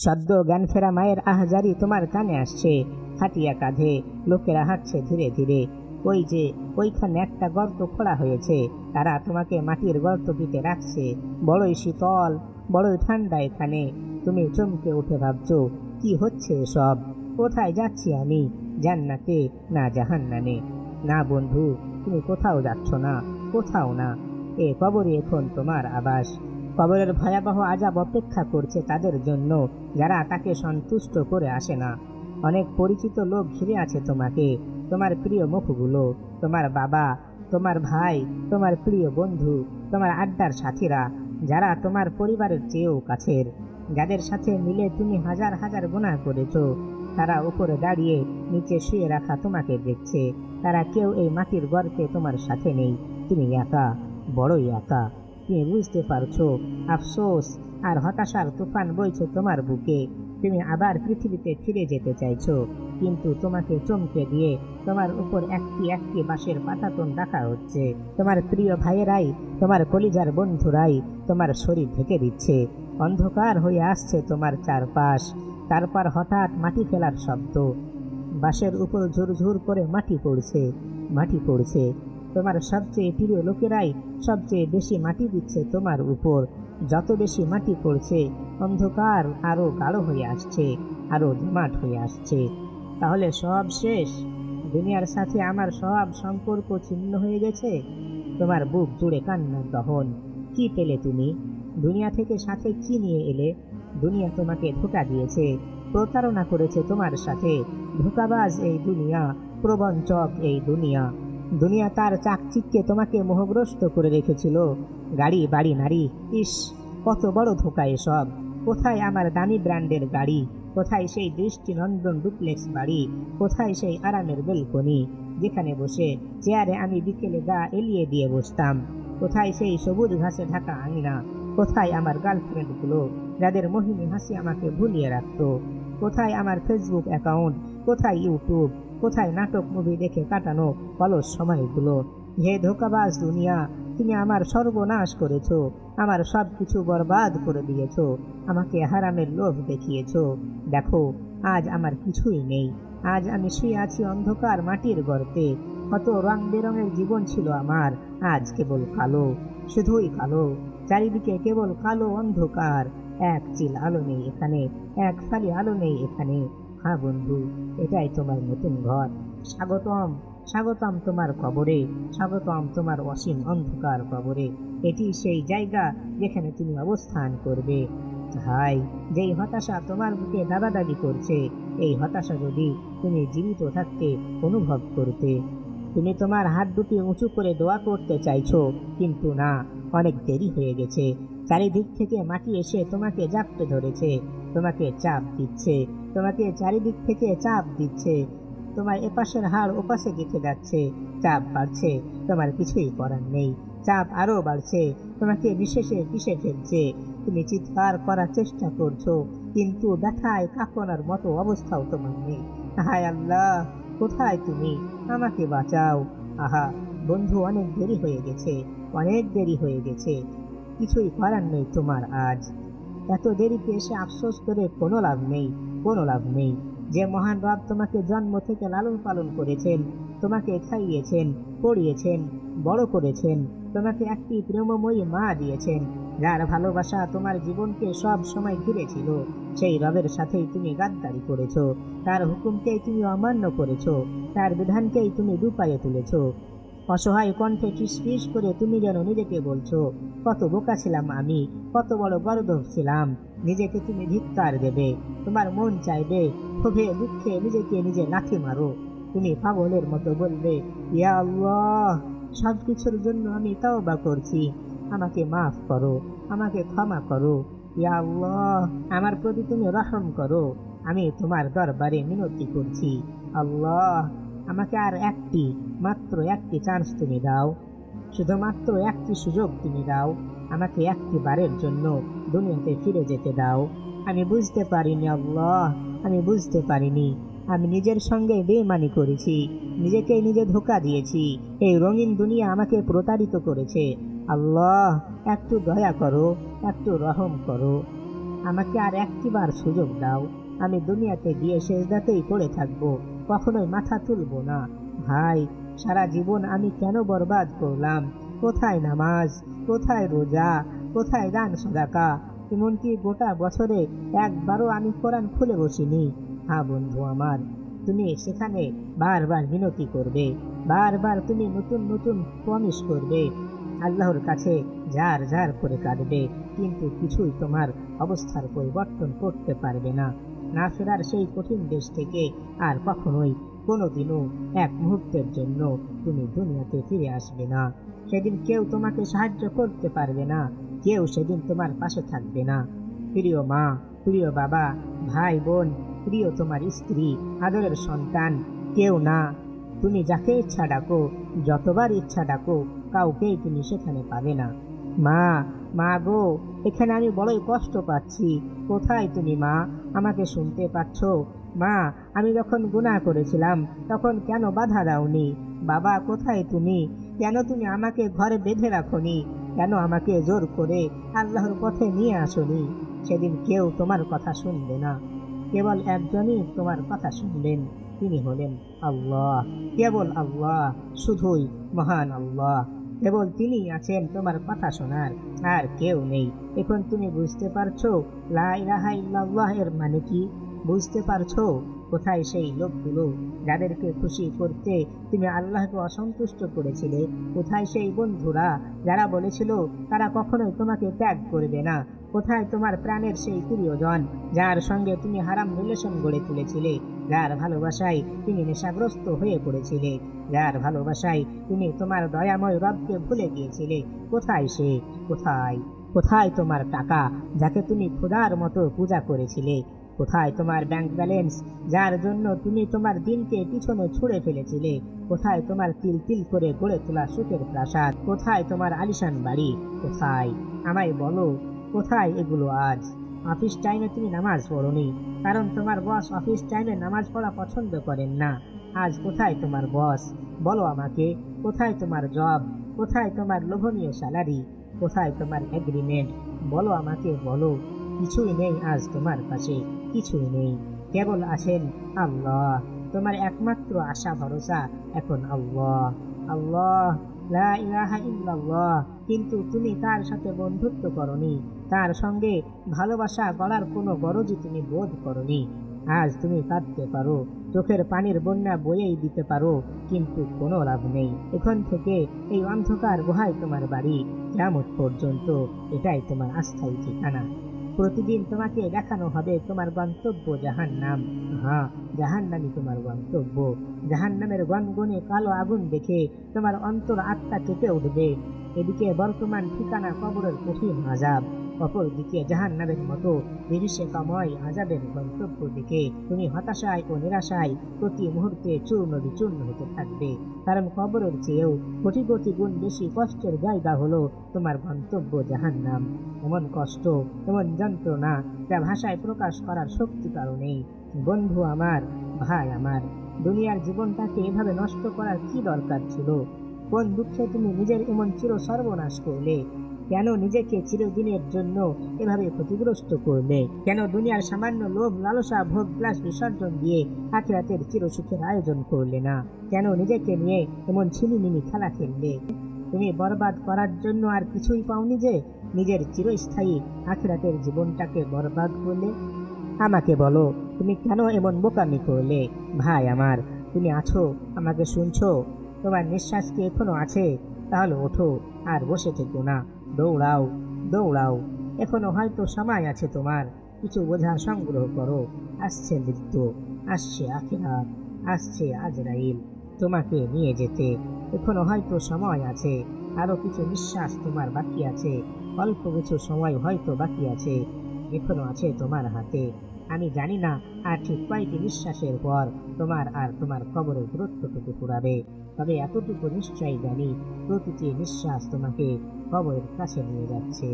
সদ্য জ্ঞান ফেরা মায়ের আহজারি তোমার কানে আসছে। খাটিয়া কাঁধে লোকেরা হাঁটছে ধীরে ধীরে। ওই যে ওইখানে একটা গর্ত খোঁড়া হয়েছে, তারা তোমাকে মাটির গর্তটিতে রাখছে। বড়ই শীতল, বড়ই ঠান্ডা এখানে। তুমি চমকে উঠে ভাবছো, কি হচ্ছে সব? কোথায় যাচ্ছি আমি? জান্নাতে না জাহান্নামে? না বন্ধু, তুমি কোথাও যাচ্ছ না, কোথাও না। এ কবরই এখন তোমার আবাস। কবরের ভয়াবহ আযাব অপেক্ষা করছে তাদের জন্য যারা তাকে সন্তুষ্ট করে আসে না। অনেক পরিচিত লোক ঘিরে আছে তোমাকে, তোমার প্রিয় মুখগুলো, তোমার বাবা, তোমার ভাই, তোমার প্রিয় বন্ধু, তোমার আড্ডার সাথীরা, যারা তোমার পরিবারের চেয়েও কাছের, যাদের সাথে মিলে তুমি হাজার হাজার গুনাহ করেছো। তারা উপরে দাঁড়িয়ে নিচে শুয়ে রাখা তোমাকে দেখছে। তারা কেউ এই মাটির গর্তে তোমার সাথে নেই। তুমি একা, বড়ই একা। তুমি বুঝতে পারছো, আফসোস আর হতাশার তুফান বইছে তোমার বুকে। তুমি আবার পৃথিবীতে ফিরে যেতে চাইছো, কিন্তু তোমাকে চমকে দিয়ে তোমার উপর একটি একটি বাঁশের পাতাতন রাখা হচ্ছে। তোমার প্রিয় ভাইয়েরাই, তোমার কলিজার বন্ধুরাই তোমার শরীর ঢেকে দিচ্ছে। অন্ধকার হয়ে আসছে তোমার চারপাশ। তারপর হঠাৎ মাটি ফেলার শব্দ। বাঁশের উপর ঝুরঝুর করে মাটি পড়ছে, মাটি পড়ছে। তোমার সবচেয়ে প্রিয় লোকেরাই সবচেয়ে বেশি মাটি দিচ্ছে তোমার উপর। যত বেশি মাটি পড়ছে, অন্ধকার আরো গাঢ় হয়ে আসছে, আরো জমাট হয়ে আসছে। তাহলে সব শেষ? দুনিয়ার সাথে আমার সব সম্পর্ক ছিন্ন হয়ে গেছে? তোমার বুক জুড়ে কান্নার দহন। কি পেলে তুমি? দুনিয়া থেকে সাথে কি নিয়ে এলে? দুনিয়া তোমাকে ধোঁকা দিয়েছে, প্রতারণা করেছে তোমার সাথে। ধোঁকাবাজ এই দুনিয়া, প্রবঞ্চক এই দুনিয়া। দুনিয়া তার চাকচিক্যে তোমাকে মোহগ্রস্ত করে রেখেছিল। গাড়ি, বাড়ি, নারী, ইস, কত বড় ধোঁকা এসব! কোথায় আমার দামি ব্র্যান্ডের গাড়ি? কোথায় সেই দৃষ্টিনন্দন ডুপ্লেক্স বাড়ি? কোথায় সেই আরামের বেলকনি যেখানে বসে চেয়ারে আমি বিকেলে গা এলিয়ে দিয়ে বসতাম? কোথায় সেই সবুজ ঘাসে ঢাকা আঙিনা? কোথায় আমার গার্লফ্রেন্ডগুলো যাদের মোহিনী হাসি আমাকে ভুলিয়ে রাখত? কোথায় আমার ফেসবুক অ্যাকাউন্ট? কোথায় ইউটিউব? কোথায় নাটক মুভি দেখে কাটানো অলস সময়গুলো? হে ধোঁকাবাজ দুনিয়া, তুমি আমার সর্বনাশ করেছ, আমার সব কিছু বরবাদ করে দিয়েছ, আমাকে হারামের লোভ দেখিয়েছ। দেখো, আজ আমার কিছুই নেই। আজ আমি শুয়ে আছি অন্ধকার মাটির গর্তে। কত রং বেরঙের জীবন ছিল আমার, আজ কেবল কালো, শুধুই কালো। চারিদিকে কেবল কালো অন্ধকার। এক চিল আলো নেই এখানে, এক ফালি আলো নেই এখানে। হ্যাঁ বন্ধু, এটাই তোমার নতুন ঘর। স্বাগতম, স্বাগতম তোমার কবরে, স্বাগতম তোমার অসীম অন্ধকার কবরে। এটি সেই জায়গা যেখানে তুমি অবস্থান করবে। হাই, যেই হতাশা তোমার বুকে দাবাদাবি করছে, এই হতাশা যদি তুমি জীবিত থাকতে অনুভব করতে। তুমি তোমার হাত দুটি উঁচু করে দোয়া করতে চাইছো, কিন্তু না, অনেক দেরি হয়ে গেছে। চারিদিক থেকে মাটি এসে তোমাকে জাপটে ধরেছে, তোমাকে চাপ দিচ্ছে, তোমাকে চারিদিক থেকে চাপ দিচ্ছে। তোমার এপাশের হাড় ওপাশে গেঁথে যাচ্ছে, চাপ বাড়ছে, তোমার কিছুই করার নেই। চাপ আরো বাড়ছে, তোমাকে নিঃশেষে পিষে ফেলছে। তুমি চিৎকার করার চেষ্টা করছো, কিন্তু ব্যথায় কাঁপনার মতো অবস্থাও তোমার নেই। হায় আল্লাহ, কোথায় তুমি? আমাকে বাঁচাও। আহা বন্ধু, অনেক দেরি হয়ে গেছে, অনেক দেরি হয়ে গেছে। কিছুই করার নেই তোমার আজ। এত দেরিতে এসে আফসোস করে কোনো লাভ নেই, কোনো লাভ নেই। যে মহান রব তোমাকে জন্ম থেকে লালন পালন করেছেন, তোমাকে খাইয়েছেন, পড়িয়েছেন, বড় করেছেন, তোমাকে একটি প্রেমময়ী মা দিয়েছেন, যার ভালোবাসা তোমার জীবনকে সব সময় ঘিরেছিল, সেই রবের সাথেই তুমি গাদ্দারি করেছো। তার হুকুমকেই তুমি অমান্য করেছো, তার বিধানকেই তুমি দুপায়ে তুলেছো। অসহায় কণ্ঠে ফিসফিস করে তুমি যেন নিজেকে বলছো, কত বোকা ছিলাম আমি, কত বড় গর্দভ ছিলাম। নিজেকে তুমি ধিক্কার দেবে, তোমার মন চাইবে ক্ষোভে দুঃখে নিজেকে নিজে লাথি মারো। তুমি পাগলের মতো বলবে, ইয়া আল্লাহ, সব কিছুর জন্য আমি তওবা করছি, আমাকে মাফ করো, আমাকে ক্ষমা করো। ইয়া আল্লাহ, আমার প্রতি তুমি রহম করো, আমি তোমার দরবারে মিনতি করছি। আল্লাহ, আমাকে আর মাত্র একটি চান্স তুমি দাও, শুধুমাত্র একটি সুযোগ তুমি দাও। আমাকে একটি বারের জন্য দুনিয়াতে ফিরে যেতে দাও। আমি বুঝতে পারিনি আল্লাহ, আমি বুঝতে পারিনি। আমি নিজের সঙ্গে বেঈমানি করেছি, নিজেকে নিজে ধোঁকা দিয়েছি। এই রঙিন দুনিয়া আমাকে প্রতারিত করেছে। আল্লাহ, একটু দয়া করো, একটু রহম করো। আমাকে আর একটিবার সুযোগ দাও। আমি দুনিয়াতে গিয়ে সেজদাতেই পড়ে থাকবো, কখনোই মাথা তুলবো না। ভাই, সারা জীবন আমি কেন বরবাদ করলাম? কোথায় নামাজ, কোথায় রোজা, কোথায় দান সাদাকা? এমনকি গোটা বছরে একবারও আমি কোরআন খুলে বসিনি। হ্যাঁ বন্ধু আমার, তুমি সেখানে বারবার মিনতি করবে, বারবার তুমি নতুন নতুন প্রমিস করবে, আল্লাহর কাছে যার যার করে কাঁদবে, কিন্তু কিছুই তোমার অবস্থার পরিবর্তন করতে পারবে না। না ফেরার সেই কঠিন দেশ থেকে আর কখনোই কোনোদিনও এক মুহূর্তের জন্য তুমি দুনিয়াতে ফিরে আসবে না। সেদিন কেউ তোমাকে সাহায্য করতে পারবে না, কেউ সেদিন তোমার পাশে থাকবে না। প্রিয় মা, প্রিয় বাবা, ভাই বোন, প্রিয় তোমার স্ত্রী, আদরের সন্তান, কেউ না। তুমি যাকে ইচ্ছা ডাকো, যতবার ইচ্ছা ডাকো, কাউকেই তুমি সেখানে পাবে না। মা, মা গো, এখানে আমি বড়ই কষ্ট পাচ্ছি। কোথায় তুমি মা? আমাকে শুনতে পাচ্ছ? মা, আমি যখন গুনাহ করেছিলাম তখন কেন বাধা দাওনি? বাবা, কোথায় তুমি? কেন তুমি আমাকে ঘরে বেঁধে রাখোনি? কেন আমাকে জোর করে আল্লাহর পথে নিয়ে আসোনি? সেদিন কেউ তোমার কথা শুনবে না, কেবল একজনই তোমার কথা শুনবেন, তিনি হলেন আল্লাহ। কেবল আল্লাহ, শুধুই মহান আল্লাহ, কেবল তিনি আছেন তোমার কথা শোনার, আর কেউ নেই। এখন তুমি বুঝতে পারছো লা ইলাহা ইল্লাল্লাহ এর মানে কি? বুঝতে পারছো? কোথায় সেই লোকগুলো যাদেরকে খুশি করতে তুমি আল্লাহকে অসন্তুষ্ট করেছিলে? কোথায় সেই বন্ধুরা যারা বলেছিল তারা কখনোই তোমাকে ত্যাগ করবে না? কোথায় তোমার প্রাণের সেই প্রিয়জন যার সঙ্গে তুমি হারাম রিলেশন গড়ে তুলেছিলে, যার ভালোবাসায় তুমি নেশাগ্রস্ত হয়ে পড়েছিলে, যার ভালোবাসায় তুমি তোমার দয়াময় রবকে ভুলে গিয়েছিলে? কোথায় সে? কোথায়? কোথায় তোমার টাকা যাকে তুমি খোদার মতো পূজা করেছিলে? কোথায় তোমার ব্যাংক ব্যালেন্স যার জন্য তুমি তোমার দিনকে পিছনে ছুঁড়ে ফেলেছিলে? কোথায় তোমার তিল তিল করে গড়ে তোলা সুখের প্রাসাদ? কোথায় তোমার আলিশান বাড়ি? কোথায়? আমায় বলো, কোথায় এগুলো আজ? অফিস টাইমে তুমি নামাজ পড়োনি, কারণ তোমার বস অফিস টাইমে নামাজ পড়া পছন্দ করেন না। আজ কোথায় তোমার বস? বলো আমাকে। কোথায় তোমার জব? কোথায় তোমার লোভনীয় স্যালারি? কোথায় তোমার এগ্রিমেন্ট? বলো আমাকে, বলো। কিছুই নেই আজ তোমার কাছে, কিছুই নেই। কেবল আছেন আল্লাহ। তোমার একমাত্র আশা ভরসা এখন আল্লাহ। আল্লাহ, লা ইলাহা ইল্লাল্লাহ। কিন্তু তুমি তার সাথে বন্ধুত্ব করনি, তার সঙ্গে ভালোবাসা গড়ার কোনো গরজই তুমি বোধ করনি। আজ তুমি কাঁদতে পারো, চোখের পানির বন্যা বয়েই দিতে পারো, কিন্তু কোনো লাভ নেই। এখান থেকে এই অন্ধকার গুহায় তোমার বাড়ি, কিয়ামত পর্যন্ত এটাই তোমার আস্থায়ী ঠিকানা। প্রতিদিন তোমাকে দেখানো হবে তোমার গন্তব্য জাহান্নাম। হ্যাঁ, জাহান্নামই তোমার গন্তব্য। জাহান্নামের গনগনে কালো আগুন দেখে তোমার অন্তর আত্মা কেঁপে উঠবে। এদিকে বর্তমান ঠিকানা কবরের কঠিন আযাব, অপরদিকে জাহান্নামের মতো বিভীষিকাময় আযাবের গন্তব্য দেখে তুমি হতাশায় ও নিরাশায় প্রতি মুহূর্তে চূর্ণ বিচূর্ণ হতে থাকবে। কারণ কবরের চেয়েও কোটি কোটি গুণ বেশি কষ্টের জায়গা হলো তোমার গন্তব্য জাহান্নাম। এমন কষ্ট, এমন যন্ত্রণা যা ভাষায় প্রকাশ করার শক্তি কারো নেই। বন্ধু আমার, ভাই আমার, দুনিয়ার জীবনটাকে এভাবে নষ্ট করার কি দরকার ছিল? কোন দুঃখে তুমি নিজের এমন চির সর্বনাশ করলে? কেন নিজেকে চিরদিনের জন্য এভাবে ক্ষতিগ্রস্ত করলে? কেন দুনিয়ার সামান্য লোভ লালসা ভোগ বিলাস বিসর্জন দিয়ে আখিরাতের চিরসুখের আয়োজন করলে না? কেন নিজেকে নিয়ে এমন ছিনিমিনি খেলা খেললে? তুমি বরবাদ করার জন্য আর কিছুই পাওনি যে নিজের চিরস্থায়ী আখিরাতের জীবনটাকে বরবাদ করলে? আমাকে বলো, তুমি কেন এমন বোকামি করলে? ভাই আমার, তুমি আছো, আমাকে শুনছো? তোমার নিঃশ্বাস কি এখনো আছে? তাহলে ওঠো, আর বসে থেকো না, দৌড়াও, দৌড়াও। এখনো হয়তো সময় আছে তোমার। কিছু বোঝা সংগ্রহ করো। আসছে মৃত্যু, আসছে আখিরাত, আসছে আজরাইল তোমাকে নিয়ে যেতে। এখনো হয়তো সময় আছে, আরো কিছু নিঃশ্বাস তোমার বাকি আছে, অল্প কিছু সময় হয়তো বাকি আছে, এখনো আছে তোমার হাতে। আমি জানি না আর ঠিক কয়েকটি নিঃশ্বাসের পর তোমার আর তোমার কবরের দূরত্বটুকু ফুরাবে, তবে এতটুকু নিশ্চয়ই জানি প্রতিটি নিঃশ্বাস তোমাকে কবরের কাছে নিয়ে যাচ্ছে।